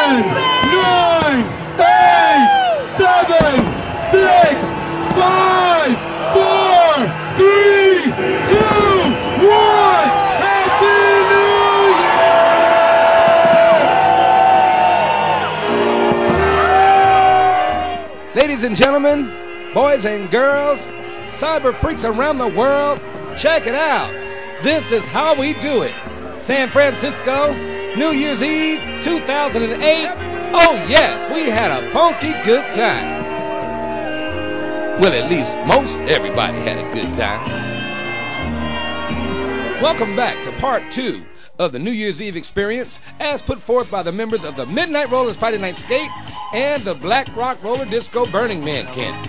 9, 8, 7, 6, 5, 4, 3, 2, 1. Happy New Year! Ladies and gentlemen, boys and girls, cyber freaks around the world, check it out. This is how we do it. San Francisco, New Year's Eve, 2008. Oh yes, we had a funky good time. Well, at least most everybody had a good time. Welcome back to part 2 of the New Year's Eve experience as put forth by the members of the Midnight Rollers Friday Night Skate and the Black Rock Roller Disco Burning Man Camp.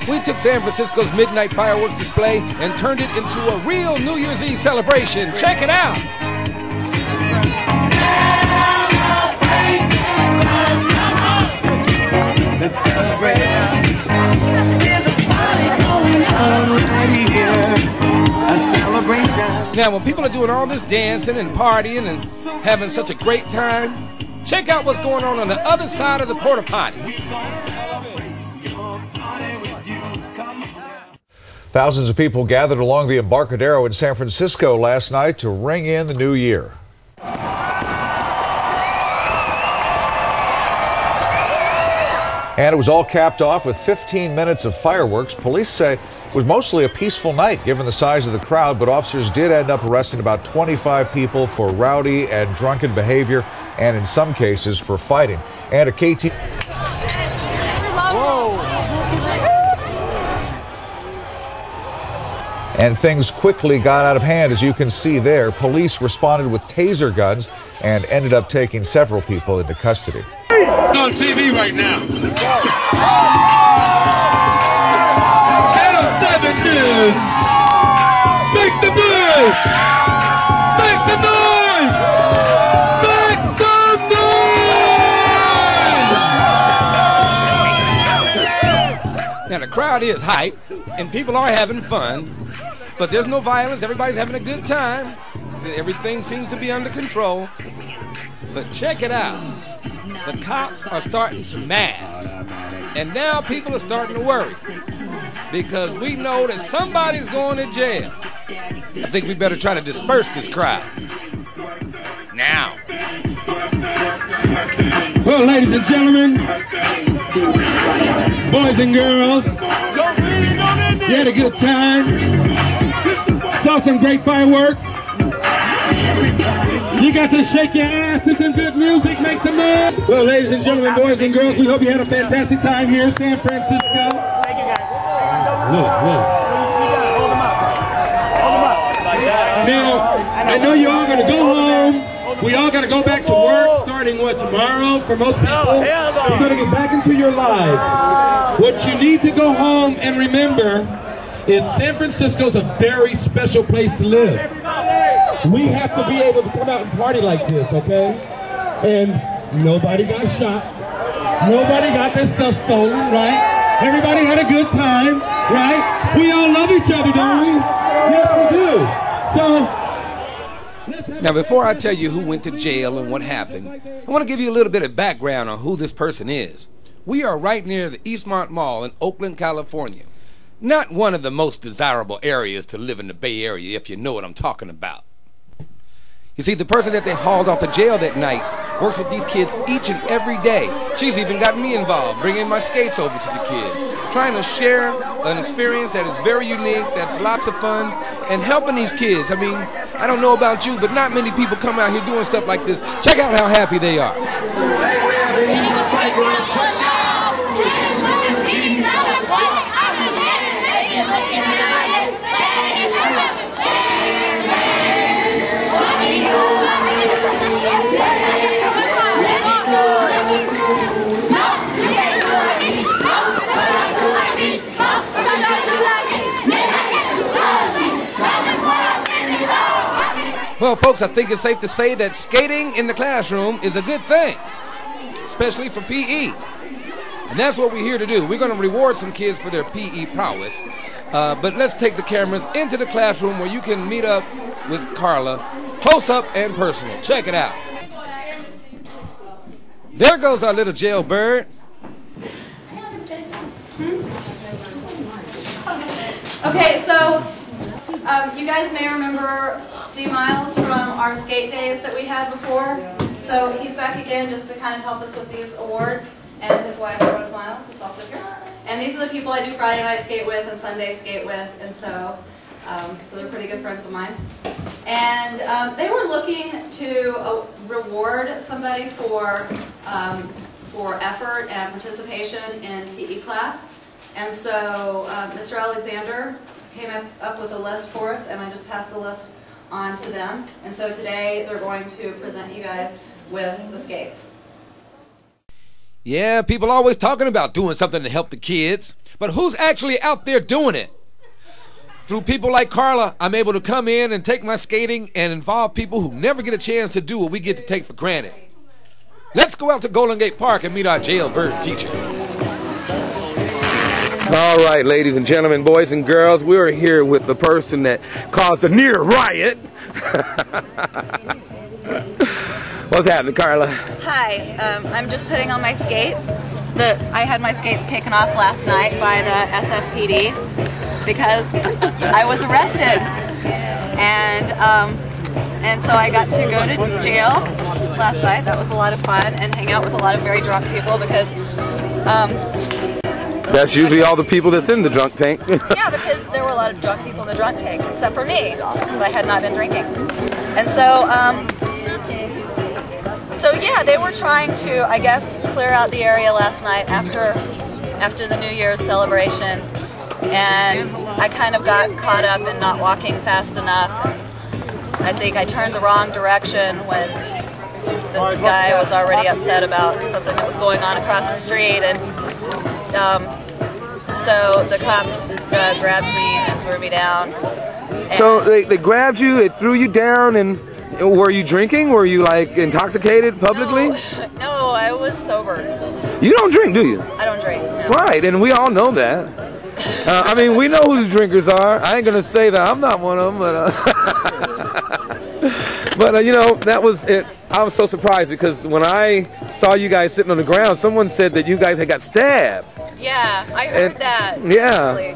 We took San Francisco's midnight fireworks display and turned it into a real New Year's Eve celebration. Check it out. Let's celebrate now. There's a party going on right here. A celebration. Now, when people are doing all this dancing and partying and having such a great time, check out what's going on the other side of the porta potty. Thousands of people gathered along the Embarcadero in San Francisco last night to ring in the new year. And it was all capped off with 15 minutes of fireworks. Police say it was mostly a peaceful night given the size of the crowd, but officers did end up arresting about 25 people for rowdy and drunken behavior and in some cases for fighting. And a KT... And things quickly got out of hand, as you can see there. Police responded with taser guns and ended up taking several people into custody. On TV right now. Channel 7 News. Make some noise. Make some noise. Make some noise. Now, the crowd is hyped and people are having fun. But there's no violence. Everybody's having a good time. Everything seems to be under control. But check it out. The cops are starting to mass. And now people are starting to worry. Because we know that somebody's going to jail. I think we better try to disperse this crowd. Now. Well, ladies and gentlemen, boys and girls, you had a good time. Saw some great fireworks. You got to shake your ass to some good music, make some noise. Well, ladies and gentlemen, boys and girls, we hope you had a fantastic time here in San Francisco. Thank you, guys. Look. Hold them up. Now, I know you all going to go home. We all got to go back to work starting, tomorrow for most people. You're going to get back into your lives. What you need to go home and remember is San Francisco's a very special place to live. We have to be able to come out and party like this, okay? And nobody got shot. Nobody got their stuff stolen, right? Everybody had a good time, right? We all love each other, don't we? Yes, we do. So, now, before I tell you who went to jail and what happened, I want to give you a little bit of background on who this person is. We are right near the Eastmont Mall in Oakland, California. Not one of the most desirable areas to live in the Bay Area, if you know what I'm talking about. You see, the person that they hauled off of jail that night works with these kids each and every day. She's even got me involved, bringing my skates over to the kids, trying to share an experience that is very unique, that's lots of fun, and helping these kids. I mean, I don't know about you, but not many people come out here doing stuff like this. Check out how happy they are. Well, folks, I think it's safe to say that skating in the classroom is a good thing, especially for PE. And that's what we're here to do. We're going to reward some kids for their PE prowess. But let's take the cameras into the classroom where you can meet up with Carla, close up and personal. Check it out. There goes our little jailbird. Okay, so you guys may remember D.Miles from our skate days that we had before. So he's back again just to kind of help us with these awards. And his wife, D.Miles, is also here. And these are the people I do Friday night skate with and Sunday skate with. And so they're pretty good friends of mine. And they were looking to reward somebody for effort and participation in PE class. And so Mr. Alexander came up with a list for us, and I just passed the list on to them. And so today they're going to present you guys with the skates. Yeah, people always talking about doing something to help the kids, but who's actually out there doing it? Through people like Carla, I'm able to come in and take my skating and involve people who never get a chance to do what we get to take for granted. Let's go out to Golden Gate Park and meet our jailbird teacher. All right, ladies and gentlemen, boys and girls, we're here with the person that caused the near riot. What's happening, Carla? Hi, I'm just putting on my skates. I had my skates taken off last night by the SFPD because I was arrested, and so I got to go to jail last night. That was a lot of fun, and hang out with a lot of very drunk people because that's usually all the people that's in the drunk tank. yeah, because there were a lot of drunk people in the drunk tank, except for me, because I had not been drinking. And so, so yeah, they were trying to, I guess, clear out the area last night after the New Year's celebration, and I kind of got caught up in not walking fast enough. I think I turned the wrong direction when this guy was already upset about something that was going on across the street, and so the cops grabbed me and threw me down. So they grabbed you, they threw you down, and were you drinking? Were you like intoxicated publicly? No, I was sober. You don't drink, do you? I don't drink, no. Right, and we all know that. I mean, we know who the drinkers are. I ain't gonna say that I'm not one of them, but you know, that was it. I was so surprised because when I saw you guys sitting on the ground, someone said that you guys had got stabbed. Yeah, I heard that. Yeah. Actually.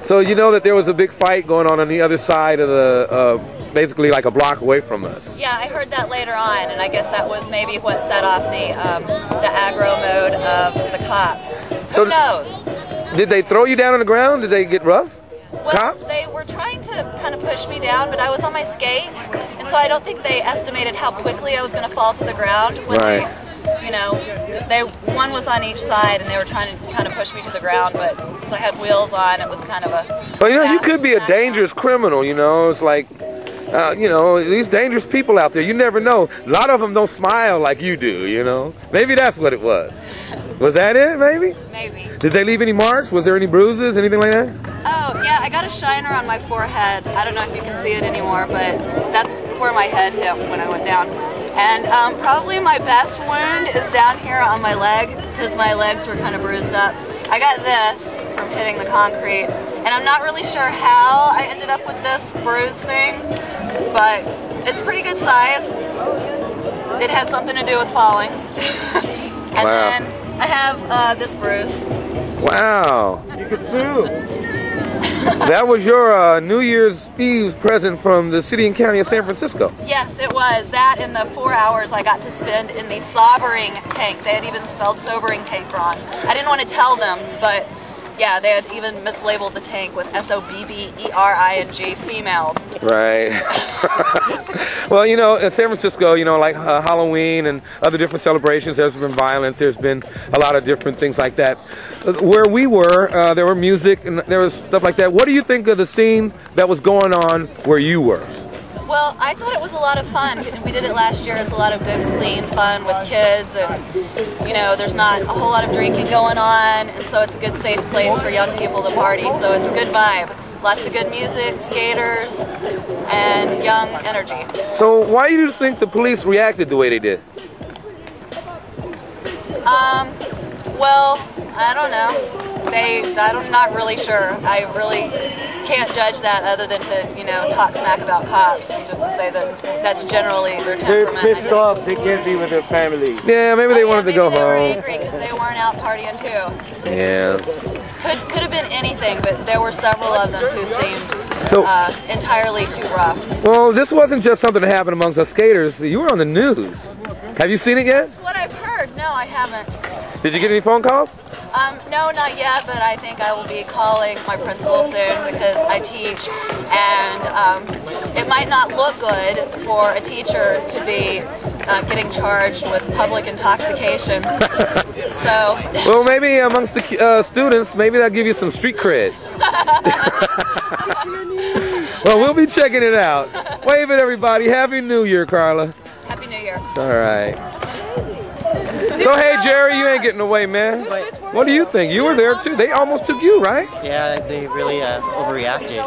So you know that there was a big fight going on the other side of the, basically like a block away from us. Yeah, I heard that later on, and I guess that was maybe what set off the aggro mode of the cops. Who knows? Did they throw you down on the ground? Did they get rough? Well, Cops? they were trying to kind of push me down, but I was on my skates, and so I don't think they estimated how quickly I was going to fall to the ground when right. they, you know, one was on each side, and they were trying to kind of push me to the ground, but since I had wheels on, it was kind of a... Well, you know, you could be a dangerous criminal, you know, it's like... you know, these dangerous people out there, you never know. A lot of them don't smile like you do, you know. Maybe that's what it was. Was that it, maybe? Maybe. Did they leave any marks? Was there any bruises, anything like that? Oh, yeah, I got a shiner on my forehead. I don't know if you can see it anymore, but that's where my head hit when I went down. And probably my best wound is down here on my leg, because my legs were kind of bruised up. I got this from hitting the concrete, and I'm not really sure how I ended up with this bruise thing, but it's pretty good size. It had something to do with falling. And then I have this bruise. Wow. You could sue. That was your New Year's Eve present from the city and county of San Francisco. Yes, it was. That in the 4 hours I got to spend in the sobering tank. They had even spelled sobering tank wrong. I didn't want to tell them, but yeah, they had even mislabeled the tank with S-O-B-B-E-R-I-N-G, females. Right. Well, you know, in San Francisco, you know, like Halloween and other different celebrations, there's been violence, there's been a lot of different things like that. Where we were, there were music and there was stuff like that. What do you think of the scene that was going on where you were? Well, I thought it was a lot of fun. We did it last year. It's a lot of good, clean fun with kids, and you know, there's not a whole lot of drinking going on, and so it's a good, safe place for young people to party. So it's a good vibe. Lots of good music, skaters, and young energy. So why do you think the police reacted the way they did? Well, I don't know. I'm not really sure. I really can't judge that other than to, you know, talk smack about cops and just to say that that's generally their They're temperament. pissed off. They can't be with their family. Yeah, maybe they wanted to go Maybe they were home. angry because they weren't out partying too. Yeah. Could have been anything, but there were several of them who seemed entirely too rough. Well, this wasn't just something that happened amongst us skaters. You were on the news. Have you seen it yet? That's what I've heard. No, I haven't. Did you get any phone calls? No, not yet, but I think I will be calling my principal soon because I teach, and it might not look good for a teacher to be getting charged with public intoxication. So. Well, maybe amongst the students, maybe that'll give you some street cred. Well, we'll be checking it out. Wave it, everybody. Happy New Year, Carla. Happy New Year. All right. So, hey, Jerry, you ain't getting away, man. What do you think? You were there, too. They almost took you, right? Yeah, they really overreacted,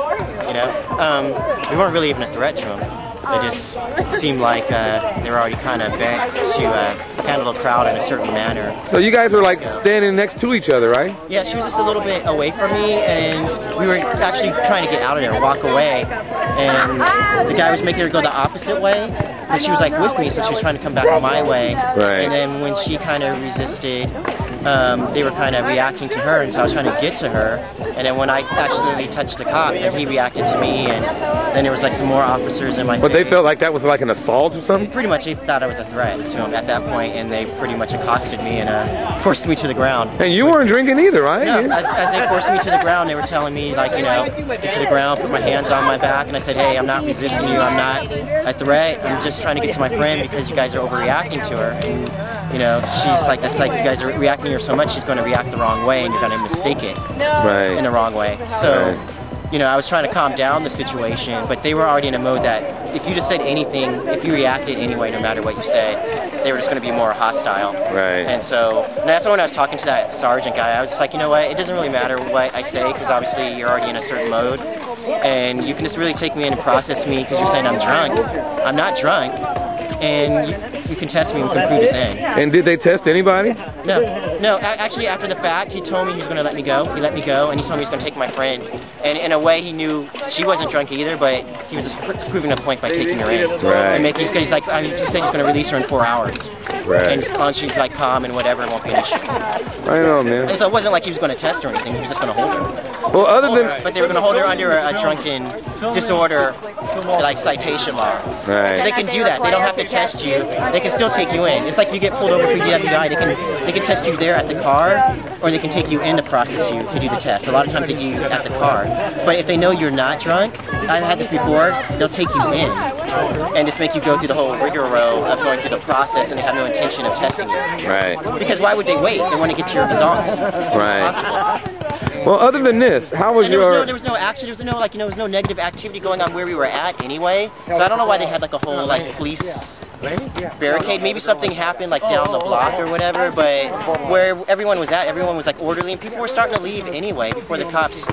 you know. We weren't really even a threat to them. They just seemed like they were already kind of bent to handle the crowd in a certain manner. So you guys were like standing next to each other, right? Yeah, she was just a little bit away from me, and we were actually trying to get out of there, walk away. And the guy was making her go the opposite way, but she was like with me, so she was trying to come back my way. Right. And then when she kind of resisted, they were kind of reacting to her, and so I was trying to get to her. And then when I accidentally touched the cop, then he reacted to me, and then there was like some more officers in my face. But they felt like that was like an assault or something? Pretty much, they thought I was a threat to them at that point, and they pretty much accosted me and forced me to the ground. And you weren't drinking either, right? No, as they forced me to the ground, they were telling me, like, you know, get to the ground, put my hands on my back, and I said, hey, I'm not resisting you, I'm not a threat, I'm just trying to get to my friend because you guys are overreacting to her. And, you know, she's like, that's like you guys are reacting to her so much, she's going to react the wrong way, and you're going to mistake it in the wrong way. So, you know, I was trying to calm down the situation, but they were already in a mode that if you just said anything, if you reacted anyway, no matter what you said, they were just going to be more hostile. Right. And so, and that's when I was talking to that sergeant guy, I was just like, you know what, it doesn't really matter what I say, because obviously you're already in a certain mode, and you can just really take me in and process me because you're saying I'm drunk. I'm not drunk, and you can test me and we can prove it then. And did they test anybody? No, actually after the fact, he told me he was going to let me go. He let me go, and he told me he was going to take my friend. And in a way, he knew she wasn't drunk either, but he was just proving a point by taking her in. Right. And he's like, he said he's going to release her in 4 hours. Right. And as long as she's like calm and whatever, it won't be an issue. Right on, man. And so it wasn't like he was going to test her or anything, he was just going to hold her. Well, other than... But they were going to hold her under a drunken disorder, like citation law. Right. They can do that. They don't have to test you. They can still take you in. It's like if you get pulled over for DWI, they can test you there at the car, or they can take you in to process you to do the test. A lot of times they do you at the car. But if they know you're not drunk, I've had this before, they'll take you in and just make you go through the whole rigmarole of going through the process, and they have no intention of testing you. Right. Because why would they wait? They want to get your results. Right. Well, other than this, how was there was no action. There was no negative activity going on where we were at anyway. So I don't know why they had like a whole like police barricade. Maybe something happened like down the block or whatever. But where everyone was at, everyone was like orderly, and people were starting to leave anyway before the cops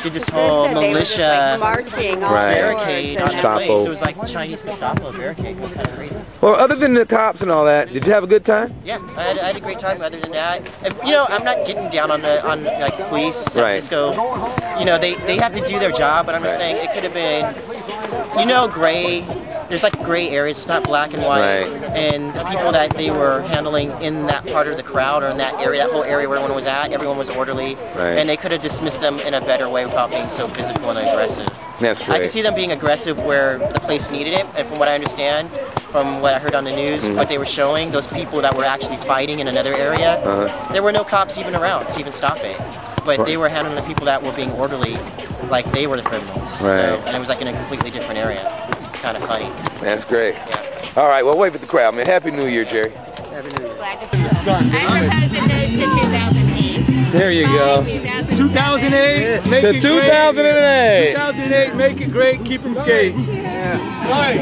did this whole militia barricade on the place. It was like Chinese Gestapo barricade. It was kind of crazy. Well, other than the cops and all that, did you have a good time? Yeah, I had a great time. Other than that, and, you know, I'm not getting down on like police, San Francisco. You know, they have to do their job, but I'm just saying it could have been, you know, gray. There's like gray areas. It's not black and white. And the people that they were handling in that part of the crowd or in that area, that whole area where everyone was at, everyone was orderly, and they could have dismissed them in a better way without being so physical and aggressive. That's great. I could see them being aggressive where the place needed it, and from what I understand, from what I heard on the news, what they were showing, those people that were actually fighting in another area, there were no cops even around to even stop it. But they were handling the people that were being orderly like they were the criminals. So, and it was like in a completely different area. It's kind of funny. That's great. Yeah. All right, well, wave at the crowd, man. Happy New Year, Jerry. Happy New Year. Glad to see you. I propose it to 2008. There you go. 2008, make it 2008. 2008, make it great, keep them skate. All right.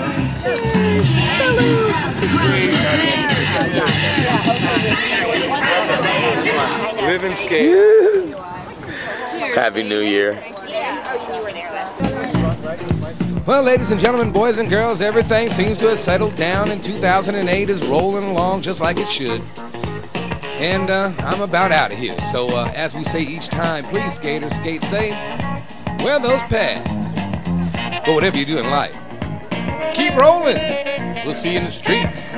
Live and skate. Happy New Year. Well, ladies and gentlemen, boys and girls, everything seems to have settled down, and 2008 is rolling along just like it should. And I'm about out of here. So as we say each time, please skaters, skate safe. Wear those pads. But whatever you do in life, keep rolling. We'll see you in the streets.